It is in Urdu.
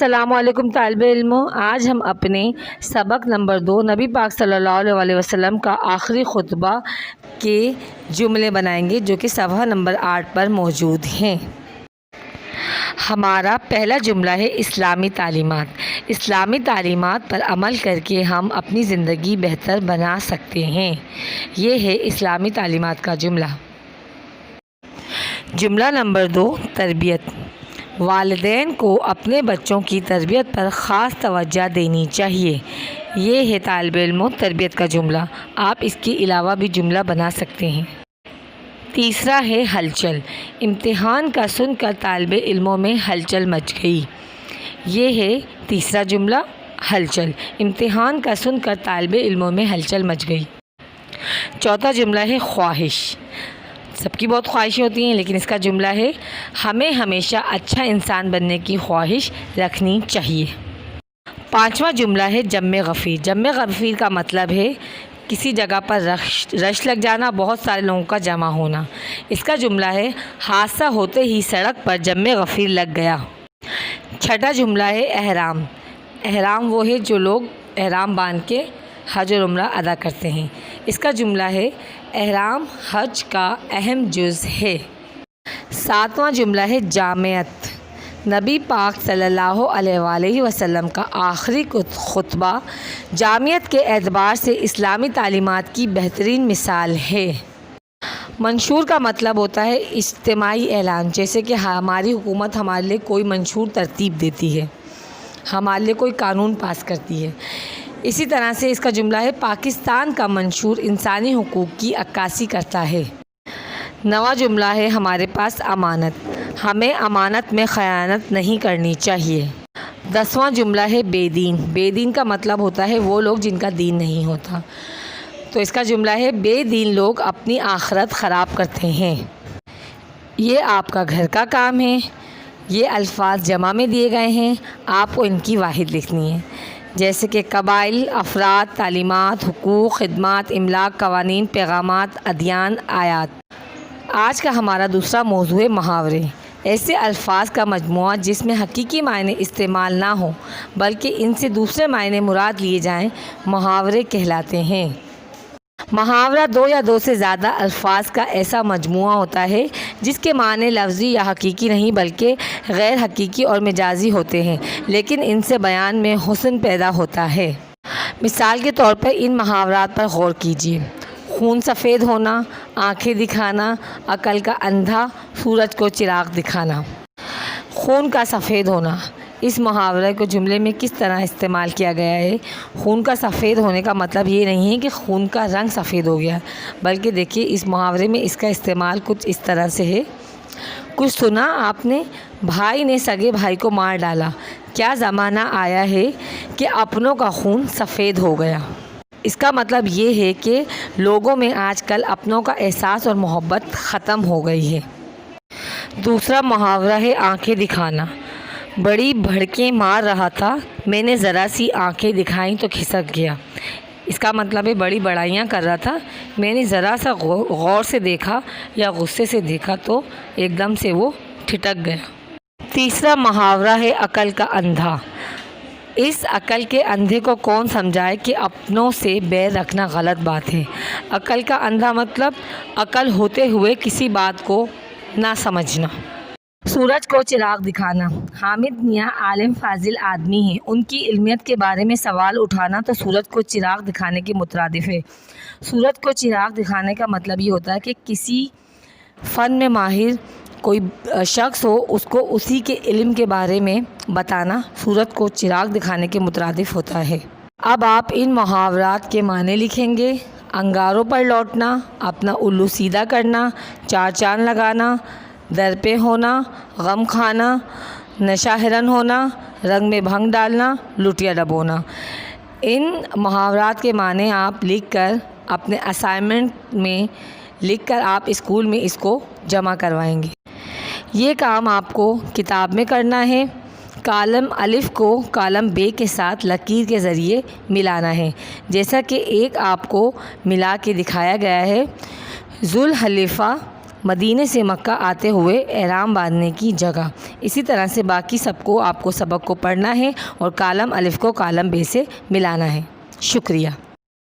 السلام علیکم طالب علموں، آج ہم اپنے سبق نمبر 2 نبی پاک صلی اللہ علیہ وسلم کا آخری خطبہ کے جملے بنائیں گے جو کہ صفحہ نمبر 8 پر موجود ہیں۔ ہمارا پہلا جملہ ہے اسلامی تعلیمات۔ اسلامی تعلیمات پر عمل کر کے ہم اپنی زندگی بہتر بنا سکتے ہیں۔ یہ ہے اسلامی تعلیمات کا جملہ۔ جملہ نمبر 2 تربیت۔ والدین کو اپنے بچوں کی تربیت پر خاص توجہ دینی چاہیے۔ یہ ہے طالب علموں تربیت کا جملہ۔ آپ اس کے علاوہ بھی جملہ بنا سکتے ہیں۔ تیسرا ہے ہلچل۔ امتحان کا سن کر طالب علموں میں ہلچل مچ گئی۔ یہ ہے تیسرا جملہ، ہلچل۔ امتحان کا سن کر طالب علموں میں ہلچل مچ گئی۔ چوتھا جملہ ہے خواہش۔ سب کی بہت خواہشیں ہوتی ہیں، لیکن اس کا جملہ ہے ہمیں ہمیشہ اچھا انسان بننے کی خواہش رکھنی چاہیے۔ پانچواں جملہ ہے جم غفیر۔ جم غفیر کا مطلب ہے کسی جگہ پر رش لگ جانا، بہت سارے لوگوں کا جمع ہونا۔ اس کا جملہ ہے حادثہ ہوتے ہی سڑک پر جم غفیر لگ گیا۔ چھٹا جملہ ہے احرام۔ احرام وہ ہے جو لوگ احرام باندھ کے حج اور عمرہ ادا کرتے ہیں۔ اس کا جملہ ہے احرام حج کا اہم جز ہے۔ ساتواں جملہ ہے جامعت۔ نبی پاک صلی اللہ علیہ وآلہ وسلم کا آخری خطبہ جامعت کے اعتبار سے اسلامی تعلیمات کی بہترین مثال ہے۔ منشور کا مطلب ہوتا ہے اجتماعی اعلان، جیسے کہ ہماری حکومت ہمارے لیے کوئی منشور ترتیب دیتی ہے، ہمارے لیے کوئی قانون پاس کرتی ہے۔ اسی طرح سے اس کا جملہ ہے پاکستان کا منشور انسانی حقوق کی عکاسی کرتا ہے۔ نواں جملہ ہے ہمارے پاس امانت۔ ہمیں امانت میں خیانت نہیں کرنی چاہیے۔ 10واں جملہ ہے بے دین۔ بے دین کا مطلب ہوتا ہے وہ لوگ جن کا دین نہیں ہوتا۔ تو اس کا جملہ ہے بے دین لوگ اپنی آخرت خراب کرتے ہیں۔ یہ آپ کا گھر کا کام ہے۔ یہ الفاظ جمع میں دیے گئے ہیں، آپ کو ان کی واحد لکھنی ہے، جیسے کہ قبائل، افراد، تعلیمات، حقوق، خدمات، املاک، قوانین، پیغامات، ادیان، آیات۔ آج کا ہمارا دوسرا موضوع ہے محاورے۔ ایسے الفاظ کا مجموعہ جس میں حقیقی معنی استعمال نہ ہوں بلکہ ان سے دوسرے معنی مراد لیے جائیں، محاورے کہلاتے ہیں۔ محاورہ 2 یا 2 سے زیادہ الفاظ کا ایسا مجموعہ ہوتا ہے جس کے معنی لفظی یا حقیقی نہیں بلکہ غیر حقیقی اور مجازی ہوتے ہیں، لیکن ان سے بیان میں حسن پیدا ہوتا ہے۔ مثال کے طور پر ان محاورات پر غور کیجیے۔ خون سفید ہونا، آنکھیں دکھانا، عقل کا اندھا، سورج کو چراغ دکھانا۔ خون کا سفید ہونا، اس محاورے کو جملے میں کس طرح استعمال کیا گیا ہے؟ خون کا سفید ہونے کا مطلب یہ نہیں ہے کہ خون کا رنگ سفید ہو گیا، بلکہ دیکھیے اس محاورے میں اس کا استعمال کچھ اس طرح سے ہے۔ کچھ سنا آپ نے، بھائی نے سگے بھائی کو مار ڈالا، کیا زمانہ آیا ہے کہ اپنوں کا خون سفید ہو گیا۔ اس کا مطلب یہ ہے کہ لوگوں میں آج کل اپنوں کا احساس اور محبت ختم ہو گئی ہے۔ دوسرا محاورہ ہے آنکھیں دکھانا۔ بڑی بھڑکیں مار رہا تھا، میں نے ذرا سی آنکھیں دکھائیں تو کھسک گیا۔ اس کا مطلب ہے بڑی بڑائیاں کر رہا تھا، میں نے ذرا سا غور سے دیکھا یا غصے سے دیکھا تو ایک دم سے وہ ٹھٹک گیا۔ تیسرا محاورہ ہے عقل کا اندھا۔ اس عقل کے اندھے کو کون سمجھائے کہ اپنوں سے بیر رکھنا غلط بات ہے۔ عقل کا اندھا مطلب عقل ہوتے ہوئے کسی بات کو نہ سمجھنا۔ سورج کو چراغ دکھانا۔ حامد میاں عالم فاضل آدمی ہیں، ان کی علمیت کے بارے میں سوال اٹھانا تو سورج کو چراغ دکھانے کے مترادف ہے۔ سورج کو چراغ دکھانے کا مطلب یہ ہوتا ہے کہ کسی فن میں ماہر کوئی شخص ہو، اس کو اسی کے علم کے بارے میں بتانا سورج کو چراغ دکھانے کے مترادف ہوتا ہے۔ اب آپ ان محاورات کے معنی لکھیں گے۔ انگاروں پر لوٹنا، اپنا الو سیدھا کرنا، چار چاند لگانا، در پہ ہونا، غم کھانا، نشہ ہرن ہونا، رنگ میں بھنگ ڈالنا، لٹیا ڈبونا۔ ان محاورات کے معنی آپ لکھ کر اپنے اسائنمنٹ میں لکھ کر آپ اسکول میں اس کو جمع کروائیں گے۔ یہ کام آپ کو کتاب میں کرنا ہے۔ کالم الف کو کالم بے کے ساتھ لکیر کے ذریعے ملانا ہے، جیسا کہ ایک آپ کو ملا کے دکھایا گیا ہے۔ ذوالحلیفہ مدینے سے مکہ آتے ہوئے احرام باندھنے کی جگہ۔ اسی طرح سے باقی سب کو آپ کو سبق کو پڑھنا ہے اور کالم الف کو کالم ب سے ملانا ہے۔ شکریہ۔